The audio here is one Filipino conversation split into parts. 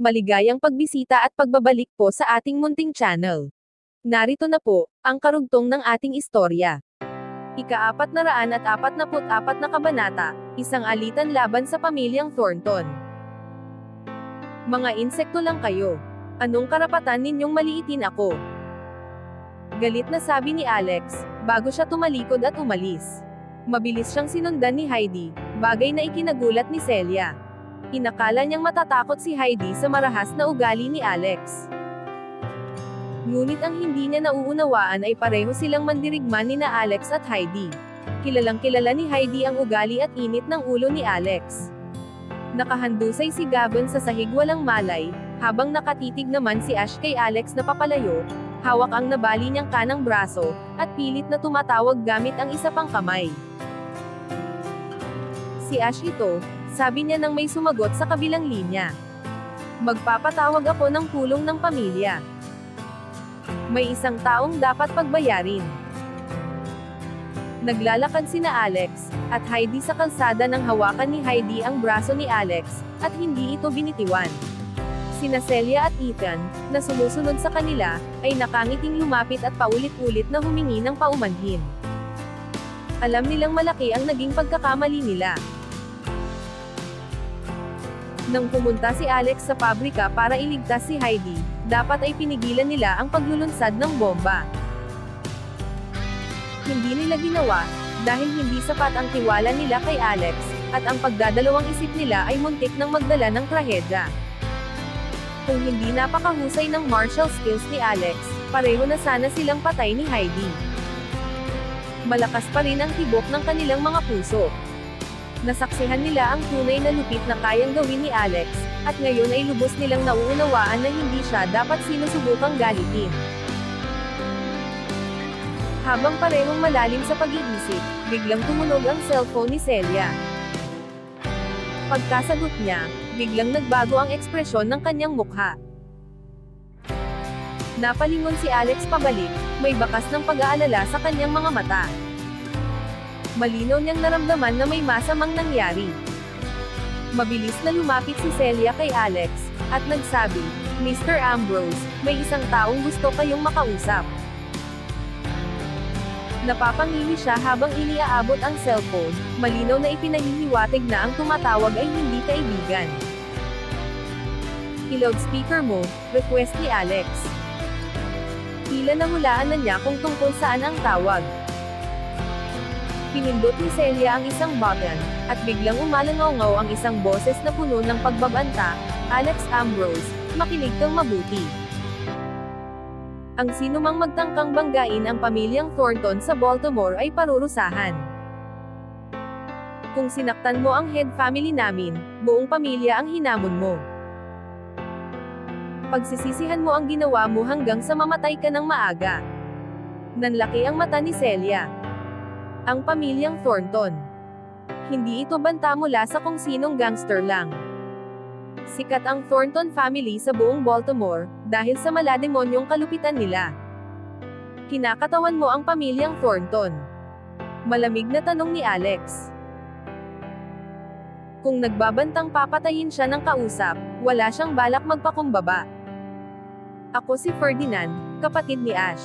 Maligayang pagbisita at pagbabalik po sa ating munting channel. Narito na po, ang karugtong ng ating istorya. Ika-444 na kabanata, isang alitan laban sa pamilyang Thornton. Mga insekto lang kayo. Anong karapatan ninyong maliitin ako? Galit na sabi ni Alex, bago siya tumalikod at umalis. Mabilis siyang sinundan ni Heidi, bagay na ikinagulat ni Celia. Inakala niyang matatakot si Heidi sa marahas na ugali ni Alex. Ngunit ang hindi niya nauunawaan ay pareho silang mandirigman ni na Alex at Heidi. Kilalang kilala ni Heidi ang ugali at init ng ulo ni Alex. Nakahandusay si Gavin sa sahig walang malay, habang nakatitig naman si Ash kay Alex na papalayo, hawak ang nabali niyang kanang braso, at pilit na tumatawag gamit ang isa pang kamay. Si Ash ito, sabi niya nang may sumagot sa kabilang linya. Magpapatawag ako ng pulong ng pamilya. May isang taong dapat pagbayarin. Naglalakad sina Alex at Heidi sa kalsada nang hawakan ni Heidi ang braso ni Alex, at hindi ito binitiwan. Sina Celia at Ethan, na sumusunod sa kanila, ay nakangiting lumapit at paulit-ulit na humingi ng paumanhin. Alam nilang malaki ang naging pagkakamali nila. Nang pumunta si Alex sa pabrika para iligtas si Heidi, dapat ay pinigilan nila ang paglulunsad ng bomba. Hindi nila ginawa, dahil hindi sapat ang tiwala nila kay Alex, at ang pagdadalawang isip nila ay muntik ng magdala ng trahedya. Kung hindi napakahusay ng martial skills ni Alex, pareho na sana silang patay ni Heidi. Malakas pa rin ang tibok ng kanilang mga puso. Nasaksihan nila ang tunay na lupit na kayang gawin ni Alex, at ngayon ay lubos nilang nauunawaan na hindi siya dapat sinusubukang galitin. Habang parehong malalim sa pag-iisip, biglang tumunog ang cellphone ni Celia. Pagkasagot niya, biglang nagbago ang ekspresyon ng kanyang mukha. Napalingon si Alex pabalik, may bakas ng pag-aalala sa kanyang mga mata. Malinaw niyang naramdaman na may masamang nangyari. Mabilis na lumapit si Celia kay Alex, at nagsabi, Mr. Ambrose, may isang taong gusto kayong makausap. Napapangili siya habang iniaabot ang cellphone, malinaw na ipinahihiwatig na ang tumatawag ay hindi kaibigan. I-loudspeaker mo, request ni Alex. Tila nahulaan na niya kung tungkol saan ang tawag. Pinindot ni Celia ang isang button, at biglang umalangaw-ngaw ang isang boses na puno ng pagbabanta, Alex Ambrose, makinig kang mabuti. Ang sinumang magtangkang banggain ang pamilyang Thornton sa Baltimore ay parurusahan. Kung sinaktan mo ang head family namin, buong pamilya ang hinamon mo. Pagsisisihan mo ang ginawa mo hanggang sa mamatay ka ng maaga. Nanlaki ang mata ni Celia. Ang pamilyang Thornton. Hindi ito banta mula sa kung sinong gangster lang. Sikat ang Thornton family sa buong Baltimore, dahil sa malademonyong kalupitan nila. Kinakatawan mo ang pamilyang Thornton. Malamig na tanong ni Alex. Kung nagbabantang papatayin siya ng kausap, wala siyang balak magpakumbaba. Ako si Ferdinand, kapatid ni Ash.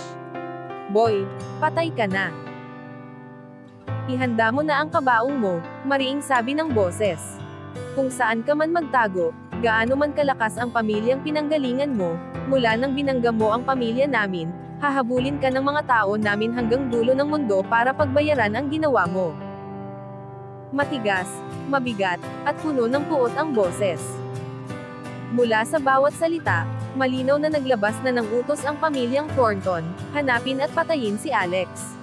Boy, patay ka na. Ihanda mo na ang kabaong mo, mariing sabi ng boses. Kung saan ka man magtago, gaano man kalakas ang pamilyang pinanggalingan mo, mula nang binangga mo ang pamilya namin, hahabulin ka ng mga tao namin hanggang dulo ng mundo para pagbayaran ang ginawa mo. Matigas, mabigat, at puno ng puot ang boses. Mula sa bawat salita, malinaw na naglabas na ng utos ang pamilyang Thornton, hanapin at patayin si Alex.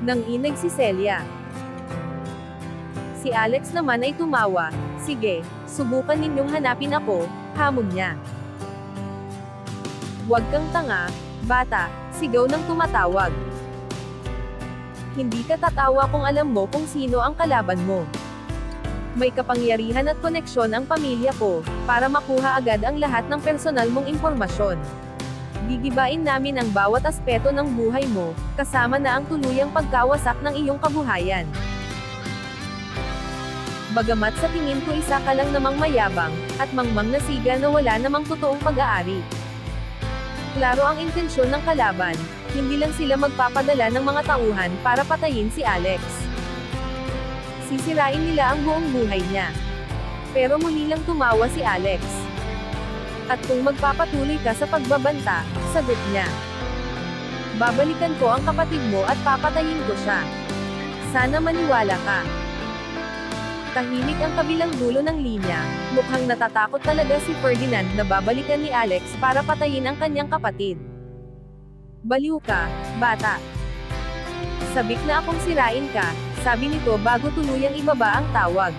Nang inag si Celia. Si Alex naman ay tumawa, sige, subukan ninyong hanapin ako, hamon niya. Huwag kang tanga, bata, sigaw ng tumatawag. Hindi ka tatawa kung alam mo kung sino ang kalaban mo. May kapangyarihan at koneksyon ang pamilya ko, para makuha agad ang lahat ng personal mong impormasyon. Gigibain namin ang bawat aspeto ng buhay mo, kasama na ang tuluyang pagkawasak ng iyong kabuhayan. Bagamat sa tingin ko isa ka lang namang mayabang, at mangmang na siga na wala namang totoong pag-aari. Klaro ang intensyon ng kalaban, hindi lang sila magpapadala ng mga tauhan para patayin si Alex. Sisirain nila ang buong buhay niya. Pero muli lang tumawa si Alex. At kung magpapatuloy ka sa pagbabanta, sagot niya. Babalikan ko ang kapatid mo at papatayin ko siya. Sana maniwala ka. Tahimik ang kabilang dulo ng linya, mukhang natatakot talaga si Ferdinand na babalikan ni Alex para patayin ang kanyang kapatid. Baliw ka, bata. Sabik na akong sirain ka, sabi nito bago tuluyang ibaba ang tawag.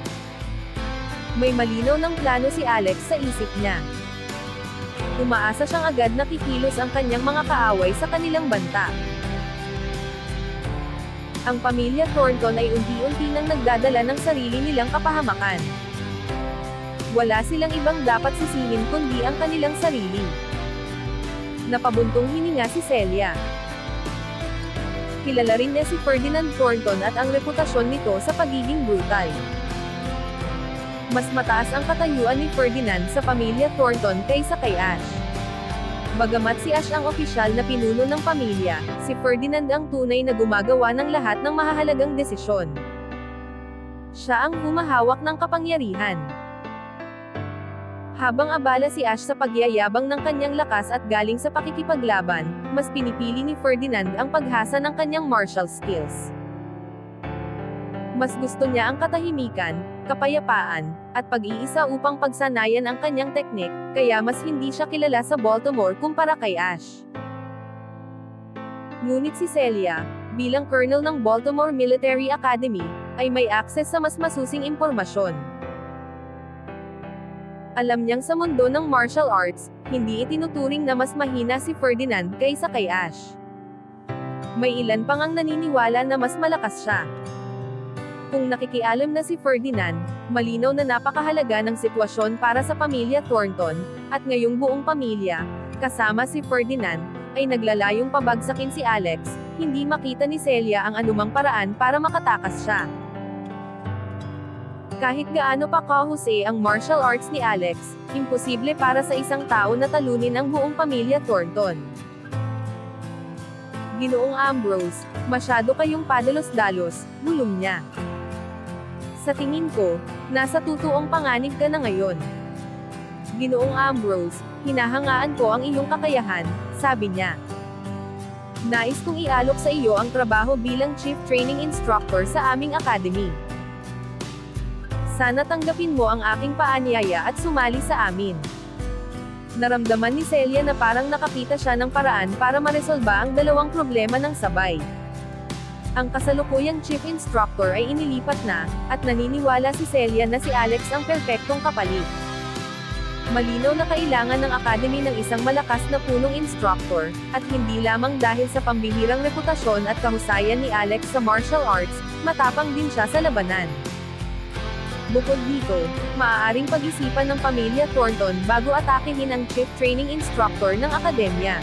May malinaw ng plano si Alex sa isip niya. Umaasa siyang agad na kikilos ang kanyang mga kaaway sa kanilang banta. Ang pamilya Thornton ay unti-unti nang nagdadala ng sarili nilang kapahamakan. Wala silang ibang dapat sisihin kundi ang kanilang sarili. Napabuntong hininga si Celia. Kilala rin niya si Ferdinand Thornton at ang reputasyon nito sa pagiging brutal. Mas mataas ang katayuan ni Ferdinand sa pamilya Thornton kaysa kay Ash. Bagamat si Ash ang opisyal na pinuno ng pamilya, si Ferdinand ang tunay na gumagawa ng lahat ng mahahalagang desisyon. Siya ang humahawak ng kapangyarihan. Habang abala si Ash sa pagyayabang ng kanyang lakas at galing sa pakikipaglaban, mas pinipili ni Ferdinand ang paghasa ng kanyang martial skills. Mas gusto niya ang katahimikan, kapayapaan, at pag-iisa upang pagsanayan ang kanyang teknik, kaya mas hindi siya kilala sa Baltimore kumpara kay Ash. Ngunit si Celia, bilang colonel ng Baltimore Military Academy, ay may akses sa mas masusing impormasyon. Alam niyang sa mundo ng martial arts, hindi itinuturing na mas mahina si Ferdinand kaysa kay Ash. May ilan pang ang naniniwala na mas malakas siya. Kung nakikialam na si Ferdinand, malinaw na napakahalaga ng sitwasyon para sa pamilya Thornton, at ngayong buong pamilya, kasama si Ferdinand, ay naglalayong pabagsakin si Alex, hindi makita ni Celia ang anumang paraan para makatakas siya. Kahit gaano pa kahusay ang martial arts ni Alex, imposible para sa isang tao na talunin ang buong pamilya Thornton. Ginoong Ambrose, masyado kayong padalos-dalos, bulong niya. Sa tingin ko, nasa tutuong panganib ka na ngayon. Ginoong Ambrose, hinahangaan ko ang iyong kakayahan, sabi niya. Nais kong ialok sa iyo ang trabaho bilang Chief Training Instructor sa aming academy. Sana tanggapin mo ang aking paanyaya at sumali sa amin. Naramdaman ni Celia na parang nakakita siya ng paraan para maresolba ang dalawang problema ng sabay. Ang kasalukuyang chief instructor ay inilipat na, at naniniwala si Celia na si Alex ang perpektong kapalit. Malinaw na kailangan ng academy ng isang malakas na punong instructor, at hindi lamang dahil sa pambihirang reputasyon at kahusayan ni Alex sa martial arts, matapang din siya sa labanan. Bukod dito, maaaring pag-isipan ng pamilya Thornton bago atakihin ang chief training instructor ng akademya.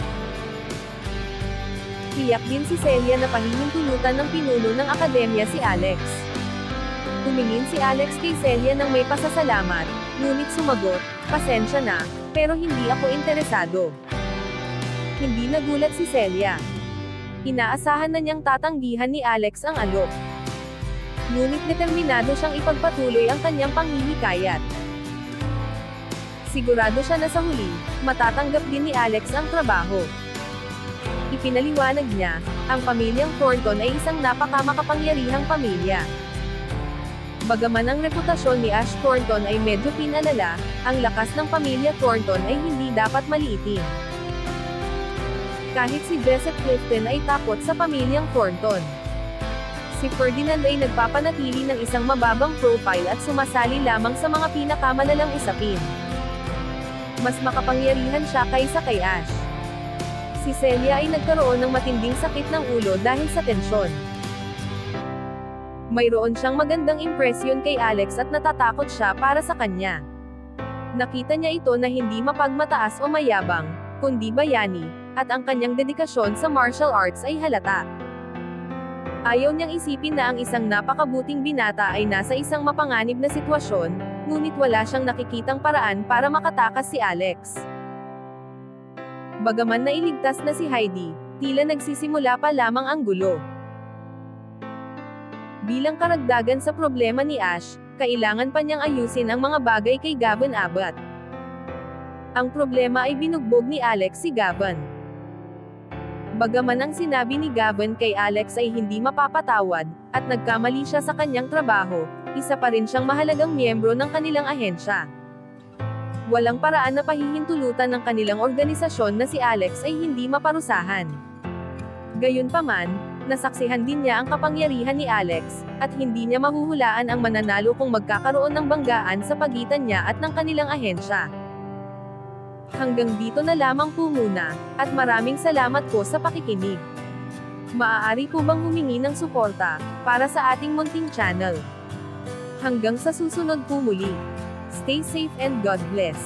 Tiyak din si Celia na pahihintunutan ng pinuno ng akademya si Alex. Tumingin si Alex kay Celia ng may pasasalamat, ngunit sumagot, pasensya na, pero hindi ako interesado. Hindi nagulat si Celia. Inaasahan na niyang tatanggihan ni Alex ang alok. Ngunit determinado siyang ipagpatuloy ang kanyang panghihikayat. Sigurado siya na sa huli, matatanggap din ni Alex ang trabaho. Ipinaliwanag niya, ang pamilyang Thornton ay isang napakamakapangyarihang pamilya. Bagaman ang reputasyon ni Ash Thornton ay medyo pinalala, ang lakas ng pamilya Thornton ay hindi dapat maliitin. Kahit si Joseph Clifton ay takot sa pamilyang Thornton. Si Ferdinand ay nagpapanatili ng isang mababang profile at sumasali lamang sa mga pinakamalalang usapin. Mas makapangyarihan siya kaysa kay Ash. Si Celia ay nagkaroon ng matinding sakit ng ulo dahil sa tensyon. Mayroon siyang magandang impresyon kay Alex at natatakot siya para sa kanya. Nakita niya ito na hindi mapagmataas o mayabang, kundi bayani, at ang kanyang dedikasyon sa martial arts ay halata. Ayaw niyang isipin na ang isang napakabuting binata ay nasa isang mapanganib na sitwasyon, ngunit wala siyang nakikitang paraan para makatakas si Alex. Bagaman nailigtas na si Heidi, tila nagsisimula pa lamang ang gulo. Bilang karagdagan sa problema ni Ash, kailangan pa niyang ayusin ang mga bagay kay Gavin Abbott. Ang problema ay binugbog ni Alex si Gavin. Bagaman ang sinabi ni Gavin kay Alex ay hindi mapapatawad, at nagkamali siya sa kanyang trabaho, isa pa rin siyang mahalagang miyembro ng kanilang ahensya. Walang paraan na pahihintulutan ng kanilang organisasyon na si Alex ay hindi maparusahan. Gayunpaman, nasaksihan din niya ang kapangyarihan ni Alex, at hindi niya mahuhulaan ang mananalo kung magkakaroon ng banggaan sa pagitan niya at ng kanilang ahensya. Hanggang dito na lamang po muna, at maraming salamat po sa pakikinig. Maaari po bang humingi ng suporta, para sa ating munting channel? Hanggang sa susunod po muli. Stay safe and God bless.